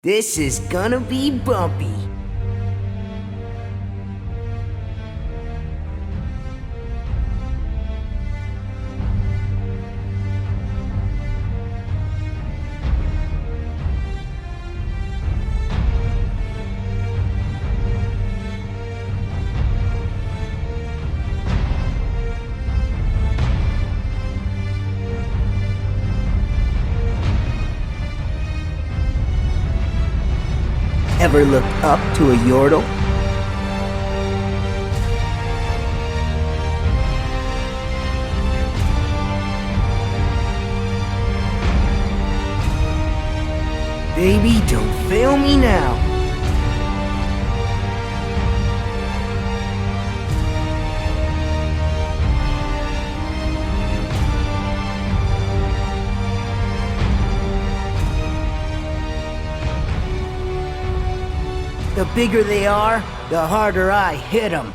This is gonna be bumpy. Ever looked up to a yordle? Baby, don't fail me now. The bigger they are, the harder I hit them.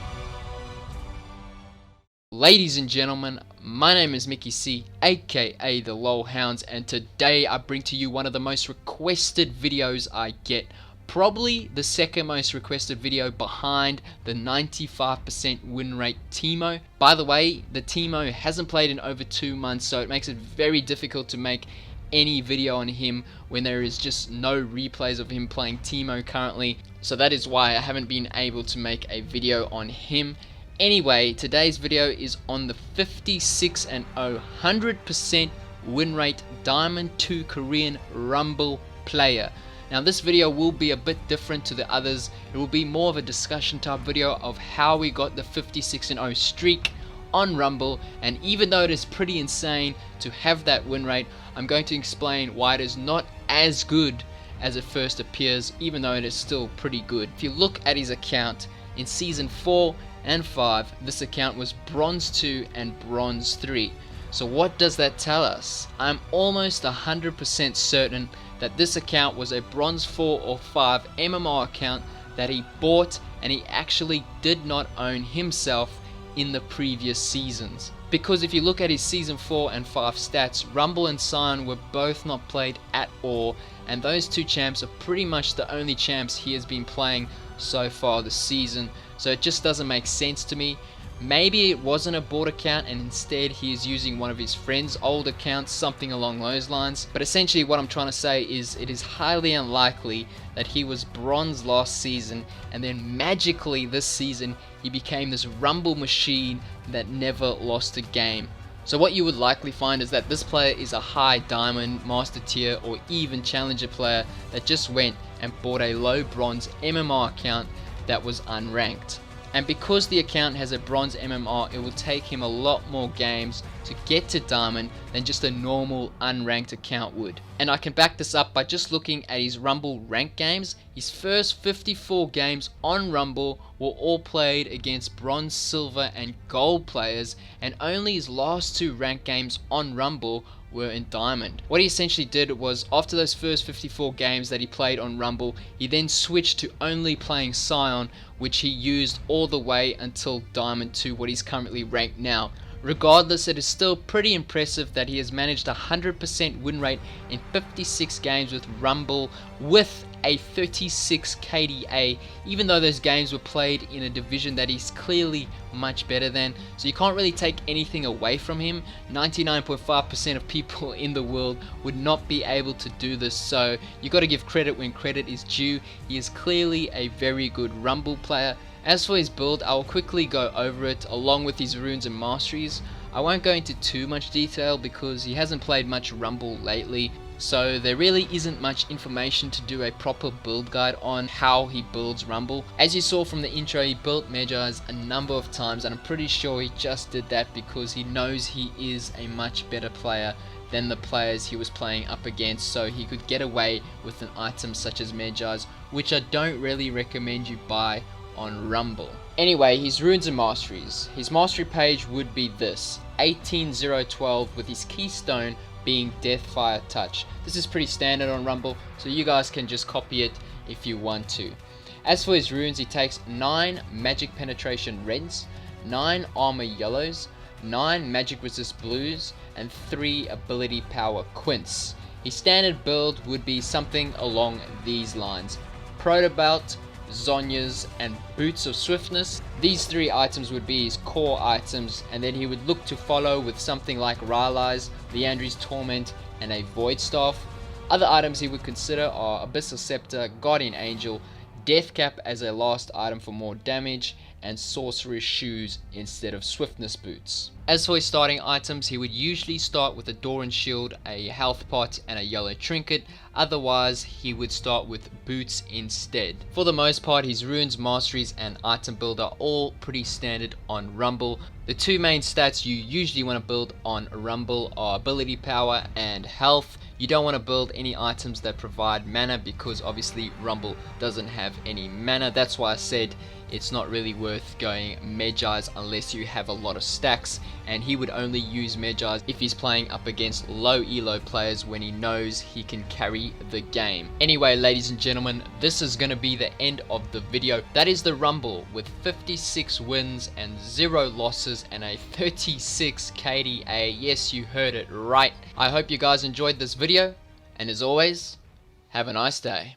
Ladies and gentlemen, my name is Mickey C, aka TheLoLHounds, and today I bring to you one of the most requested videos I get. Probably the second most requested video behind the 95% win rate Teemo. By the way, the Teemo hasn't played in over 2 months, so it makes it very difficult to make any video on him when there is just no replays of him playing Teemo currently. So that is why I haven't been able to make a video on him. Anyway, today's video is on the 56 and 0 100% win rate Diamond 2 Korean Rumble player. Now this video will be a bit different to the others. It will be more of a discussion type video of how we got the 56 and 0 streak on Rumble, and even though it is pretty insane to have that win rate, I'm going to explain why it is not as good as it first appears, even though it is still pretty good. If you look at his account in season 4 and 5, this account was bronze 2 and bronze 3. So what does that tell us? I'm almost 100% certain that this account was a bronze 4 or 5 MMO account that he bought and he actually did not own himself in the previous seasons. Because if you look at his season 4 and 5 stats, Rumble and Sion were both not played at all, and those two champs are pretty much the only champs he has been playing so far this season, so it just doesn't make sense to me. Maybe it wasn't a bought account and instead he is using one of his friends' old accounts, something along those lines. But essentially what I'm trying to say is it is highly unlikely that he was bronze last season and then magically this season he became this Rumble machine that never lost a game. So what you would likely find is that this player is a high diamond, master tier or even challenger player that just went and bought a low bronze MMR account that was unranked. And because the account has a bronze MMR, it will take him a lot more games to get to diamond than just a normal unranked account would. And I can back this up by just looking at his Rumble rank games. His first 54 games on Rumble were all played against bronze, silver and gold players, and only his last 2 ranked games on Rumble were in diamond. What he essentially did was, after those first 54 games that he played on Rumble, he then switched to only playing Sion, which he used all the way until diamond 2, what he's currently ranked now. Regardless, it is still pretty impressive that he has managed a 100% win rate in 56 games with Rumble with a 36 KDA, even though those games were played in a division that he's clearly much better than. So you can't really take anything away from him. 99.5% of people in the world would not be able to do this, so you got to give credit when credit is due. He is clearly a very good Rumble player. As for his build, I will quickly go over it along with his runes and masteries. I won't go into too much detail because he hasn't played much Rumble lately, so there really isn't much information to do a proper build guide on how he builds Rumble. As you saw from the intro, he built Magi's a number of times, and I'm pretty sure he just did that because he knows he is a much better player than the players he was playing up against, so he could get away with an item such as Magi's, which I don't really recommend you buy on Rumble. Anyway, his runes and masteries. His mastery page would be this: 18012 with his keystone being Deathfire Touch. This is pretty standard on Rumble, so you guys can just copy it if you want to. As for his runes, he takes 9 magic penetration reds, 9 armor yellows, 9 magic resist blues, and 3 ability power quints. His standard build would be something along these lines: Proto Belt, Zhonya's, and Boots of Swiftness. These 3 items would be his core items, and then he would look to follow with something like Rylai's, Liandry's Torment, and a Void Staff. Other items he would consider are Abyssal Scepter, Guardian Angel, Death Cap as a last item for more damage, and Sorcerer's Shoes instead of Swiftness Boots. As for his starting items, he would usually start with a Doran Shield, a Health Pot, and a Yellow Trinket. Otherwise, he would start with Boots instead. For the most part, his runes, masteries, and item build are all pretty standard on Rumble. The 2 main stats you usually want to build on Rumble are Ability Power and Health. You don't want to build any items that provide mana, because obviously Rumble doesn't have any mana. That's why I said it's not really worth going Magi's unless you have a lot of stacks, and he would only use Magi's if he's playing up against low elo players when he knows he can carry the game. Anyway, ladies and gentlemen, this is going to be the end of the video. That is the Rumble with 56 wins and 0 losses and a 36 KDA. Yes, you heard it right. I hope you guys enjoyed this video, and as always, have a nice day.